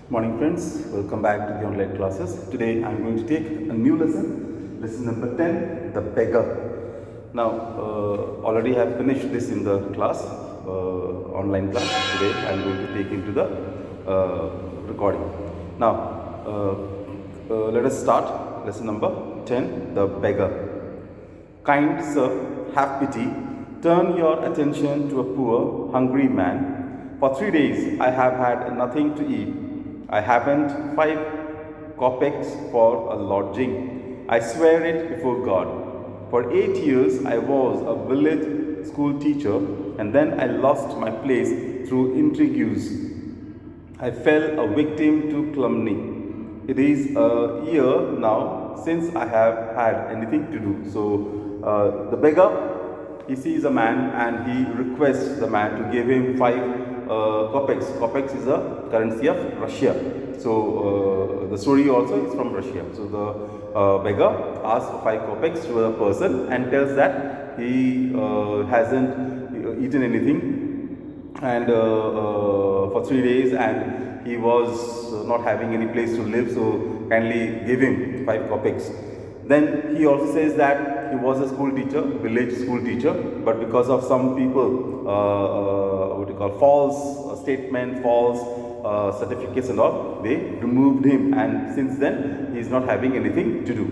Morning friends, welcome back to the online classes. Today I am going to take a new lesson number 10, the beggar. Now, already I have finished this in the class, online class. Today I am going to take into the recording. Now, let us start lesson number 10, the beggar. Kind sir, have pity, turn your attention to a poor, hungry man. For 3 days I have had nothing to eat. I haven't 5 kopecks for a lodging. I swear it before God. For 8 years I was a village school teacher, and then I lost my place through intrigues. I fell a victim to calumny. It is a year now since I have had anything to do. So the beggar, he sees a man and he requests the man to give him 5 kopecks. Kopecks is a currency of Russia. So the story also is from Russia. So the beggar asks for 5 kopecks to a person and tells that he hasn't eaten anything and for 3 days, and he was not having any place to live, so kindly give him 5 kopecks. Then he also says that he was a school teacher, village school teacher, but because of some people, what you call false statement, false certificates and all, they removed him, and since then he is not having anything to do.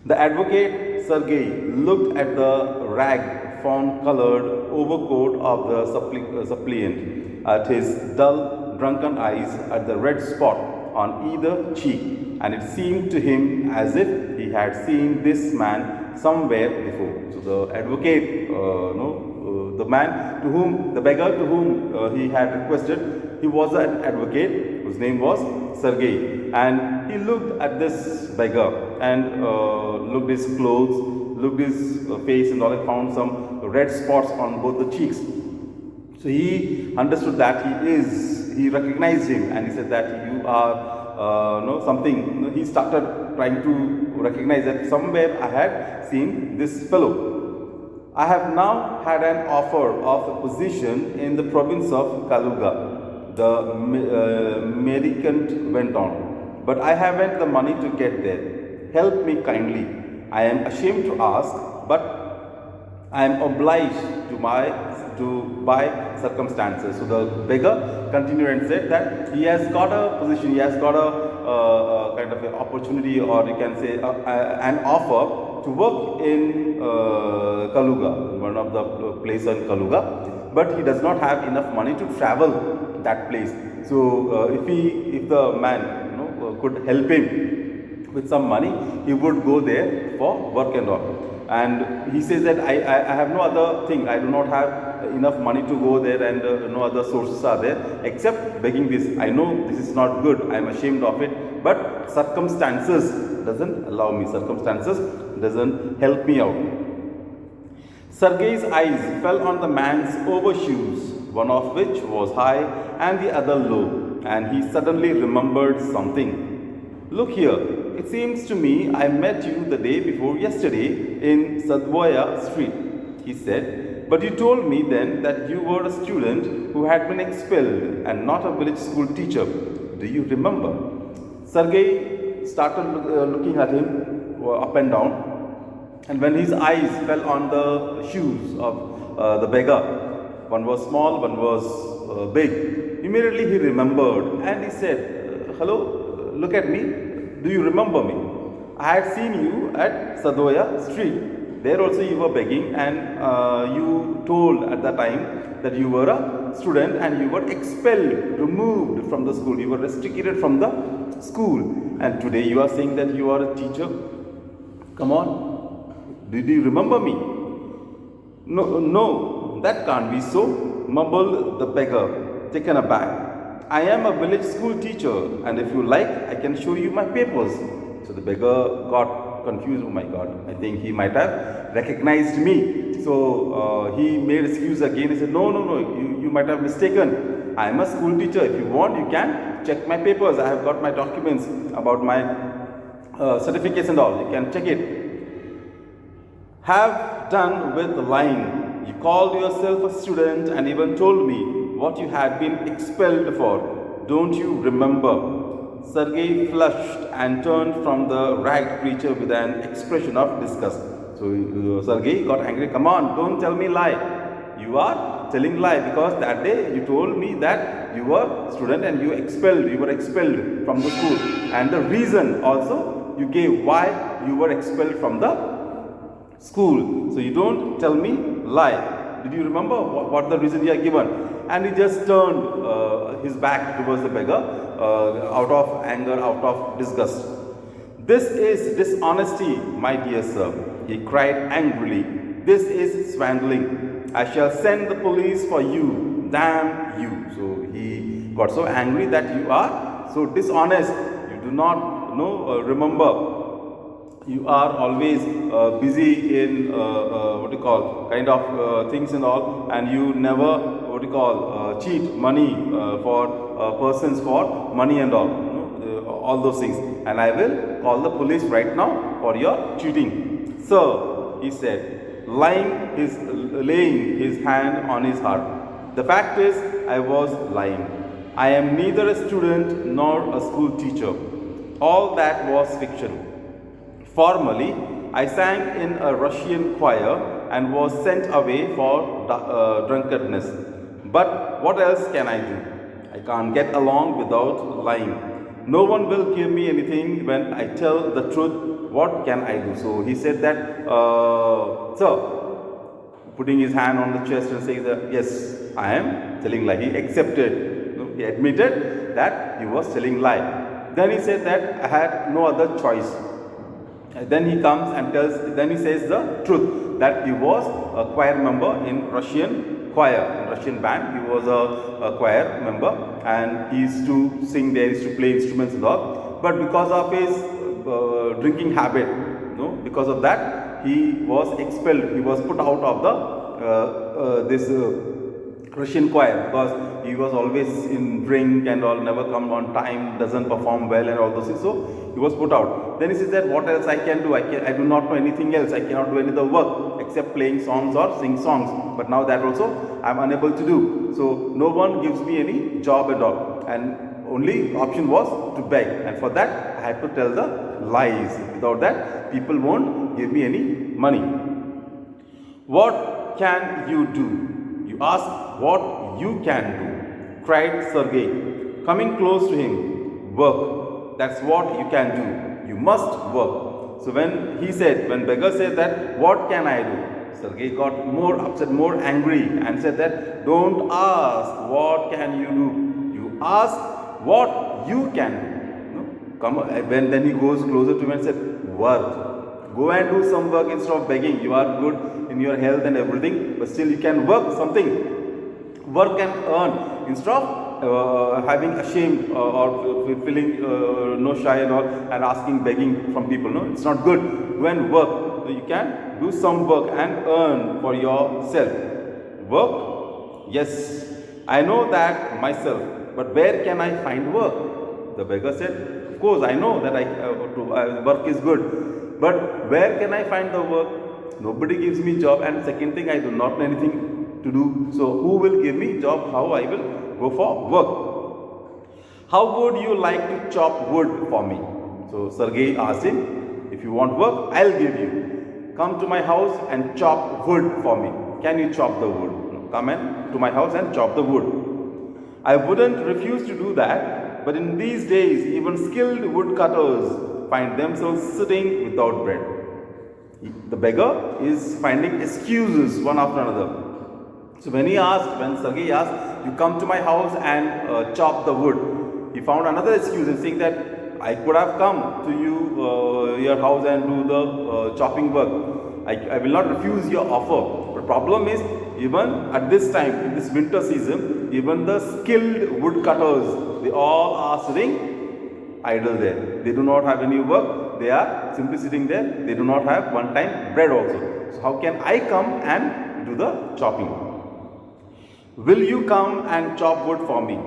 The advocate Sergei looked at the rag fawn-colored overcoat of the suppliant, at his dull, drunken eyes, at the red spot on either cheek, and it seemed to him as if he had seen this man somewhere before. So the advocate, the man to whom, the beggar to whom he had requested, he was an advocate whose name was Sergei, and he looked at this beggar and looked his clothes, looked his face, and all, and found some red spots on both the cheeks. So he understood that he recognized him, and he said that you are something. He started trying to recognize that somewhere I had seen this fellow. I have now had an offer of a position in the province of Kaluga, the mendicant went on, but I haven't the money to get there. Help me kindly. I am ashamed to ask, but I am obliged to by circumstances. So the beggar continued and said that he has got a position, he has got a kind of an opportunity, or you can say an offer to work in Kaluga, one of the places in Kaluga, but he does not have enough money to travel that place. So if the man could help him with some money, he would go there for work and all. And he says that I have no other thing, I do not have enough money to go there, and no other sources are there except begging this. I know this is not good, I am ashamed of it, but circumstances doesn't allow me, circumstances doesn't help me out. Sergei's eyes fell on the man's overshoes, one of which was high and the other low, and he suddenly remembered something. Look here, it seems to me I met you the day before yesterday in Sadvoya Street, he said, but you told me then that you were a student who had been expelled and not a village school teacher. Do you remember? Sergei started looking at him up and down, and when his eyes fell on the shoes of the beggar, one was small, one was big, immediately he remembered, and he said, hello, look at me, do you remember me? I had seen you at Sadoya Street. There also you were begging, and you told at that time that you were a student and you were expelled, removed from the school, you were restricted from the school, and today you are saying that you are a teacher. Come on, did you remember me? No, that can't be so, mumbled the beggar, taken aback. I am a village school teacher, and if you like, I can show you my papers. So the beggar got confused. Oh my God, I think he might have recognized me. So he made excuse again. He said, no, you might have mistaken. I am a school teacher. If you want, you can check my papers. I have got my documents about my certificates and all. You can check it. Have done with lying. You called yourself a student and even told me what you had been expelled for. don't you remember? Sergei flushed and turned from the ragged creature with an expression of disgust. So Sergei got angry. Come on, don't tell me lie. You are telling lie because that day you told me that you were student and you were expelled from the school. And the reason also you gave why you were expelled from the school. So you don't tell me lie. Did you remember what the reason you are given? And he just turned his back towards the beggar out of anger, out of disgust. This is dishonesty, my dear sir, he cried angrily. This is swindling. I shall send the police for you. Damn you. So he got so angry that you are so dishonest. You do not remember. You are always busy in what you call kind of things and all, and you never what you call cheat money for persons for money and all those things. And I will call the police right now for your cheating. Sir, he said, laying his hand on his heart. The fact is, I was lying. I am neither a student nor a school teacher. All that was fiction. Formerly, I sang in a Russian choir and was sent away for drunkenness. But what else can I do? I can't get along without lying. No one will give me anything when I tell the truth. What can I do? So he said that, putting his hand on the chest and saying that, yes, I am telling lie. He accepted, he admitted that he was telling lie. Then he said that I had no other choice. Then he comes and then he says the truth that he was a choir member in Russian choir, in Russian band. He was a choir member and he used to sing there, he used to play instruments and all. But because of his drinking habit, because of that, he was expelled. He was put out of the this Russian choir because he was always in drink and all, never come on time, doesn't perform well and all those things. So he was put out. Then he says that what else I can do? I do not know anything else. I cannot do any other work except playing songs or sing songs. But now that also I am unable to do. So no one gives me any job at all. And only option was to beg. And for that I had to tell the lies. Without that people won't give me any money. What can you do? You ask what you can do, cried Sergei, coming close to him. Work. That's what you can do. You must work. So when Beggar said that, what can I do? Sergei got more upset, more angry and said that, don't ask what can you do. You ask what you can do. Then he goes closer to him and said, work. Go and do some work instead of begging. You are good in your health and everything, but still you can work something. Work and earn instead of having ashamed or feeling no shy and all and asking, begging from people. No, it's not good. Go and work. So you can do some work and earn for yourself. Work? Yes, I know that myself, but where can I find work? The beggar said, of course I know that work is good, but where can I find the work? Nobody gives me job, and second thing, I do not know anything to do. So who will give me job? How I will go for work? How would you like to chop wood for me? So Sergei asked him, if you want work, I'll give you. Come to my house and chop wood for me. Can you chop the wood? Come to my house and chop the wood. I wouldn't refuse to do that, but in these days, even skilled woodcutters find themselves sitting without bread. The beggar is finding excuses one after another. So when Sergei asked, you come to my house and chop the wood, he found another excuse and saying that I could have come to your house and do the chopping work. I will not refuse your offer. But problem is, even at this time, in this winter season, even the skilled woodcutters, they all are sitting idle there. They do not have any work. They are simply sitting there. They do not have one time bread also. So how can I come and do the chopping? Will you come and chop wood for me?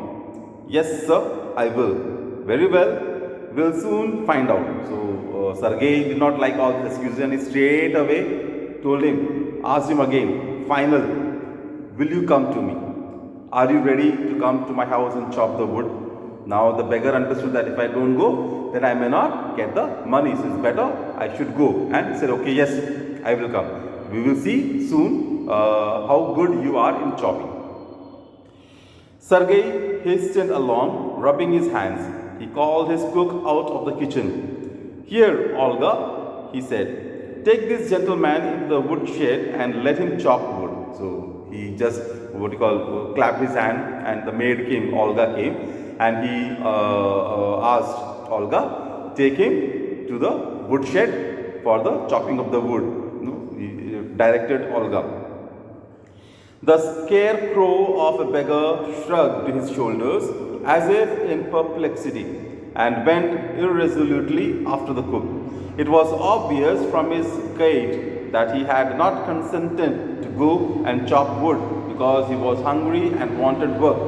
Yes, sir, I will. Very well. We'll soon find out. So Sergei did not like all the excuses and he straight away asked him again, final, will you come to me? Are you ready to come to my house and chop the wood? Now the beggar understood that if I don't go, then I may not get the money. So it's better I should go. And he said, okay, yes, I will come. We will see soon how good you are in chopping. Sergei hastened along, rubbing his hands. He called his cook out of the kitchen. Here, Olga, he said, take this gentleman into the wood shed and let him chop wood. So he just, clapped his hand, and the maid came, Olga came, and he asked Olga, take him to the wood shed for the chopping of the wood. He directed Olga. The scarecrow of a beggar shrugged his shoulders as if in perplexity and went irresolutely after the cook. It was obvious from his gait that he had not consented to go and chop wood because he was hungry and wanted work,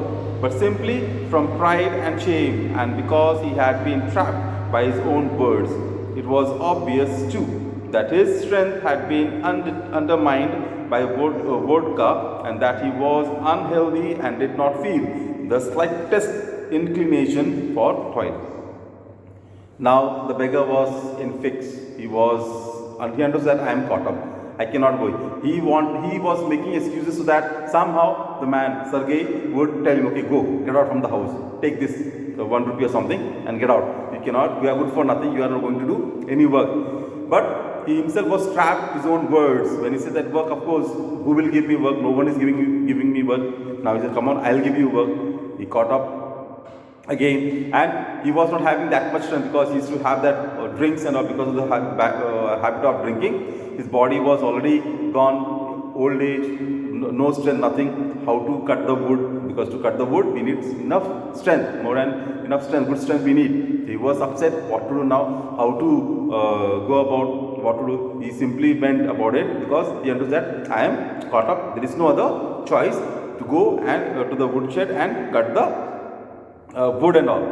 but simply from pride and shame and because he had been trapped by his own words. It was obvious too that his strength had been undermined by vodka and that he was unhealthy and did not feel the slightest inclination for toil. Now the beggar was in fix. He understood that I am caught up. I cannot go. He was making excuses so that somehow the man, Sergei, would tell him, okay, go, get out from the house. Take this 1 rupee or something and get out. You cannot, you are good for nothing, you are not going to do any work. But he himself was trapped his own words. When he said that work, of course, who will give me work? No one is giving me work. Now he said, come on, I'll give you work. He caught up again, and he was not having that much strength because he used to have that drinks and all because of the habit of drinking. His body was already gone, old age, no strength, nothing. How to cut the wood? Because to cut the wood, we need enough strength, more than enough strength, good strength we need. He was upset what to do now, how to go about what to do. He simply went about it because he understood that I am caught up. There is no other choice to go and to the woodshed and cut the wood and all.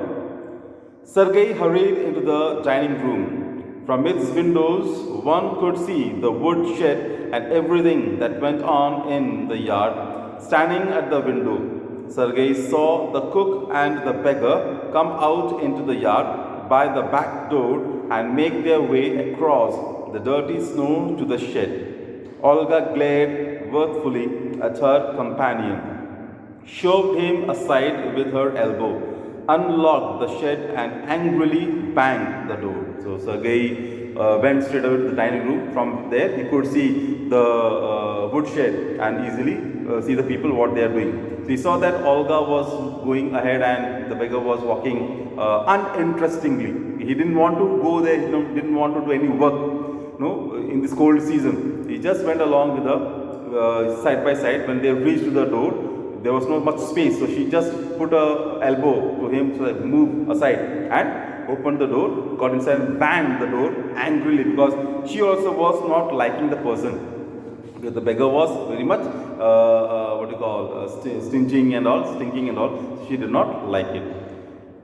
Sergei hurried into the dining room. From its windows, one could see the woodshed and everything that went on in the yard. Standing at the window, Sergei saw the cook and the beggar come out into the yard by the back door and make their way across the dirty snow to the shed. Olga glared mirthfully at her companion, shoved him aside with her elbow, unlocked the shed and angrily banged the door. So Sergei went straight over to the dining room. From there he could see the woodshed and easily see the people what they are doing. So he saw that Olga was going ahead and the beggar was walking uninterestingly. He didn't want to go there, he didn't want to do any work in this cold season. He just went along with the side by side. When they reached to the door, there was not much space, so she just put her elbow to him so that move aside and opened the door, got inside and banged the door angrily because she also was not liking the person. Because the beggar was very much stinking and all. She did not like it.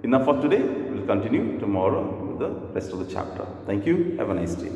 Enough for today. We'll continue tomorrow with the rest of the chapter. Thank you. Have a nice day.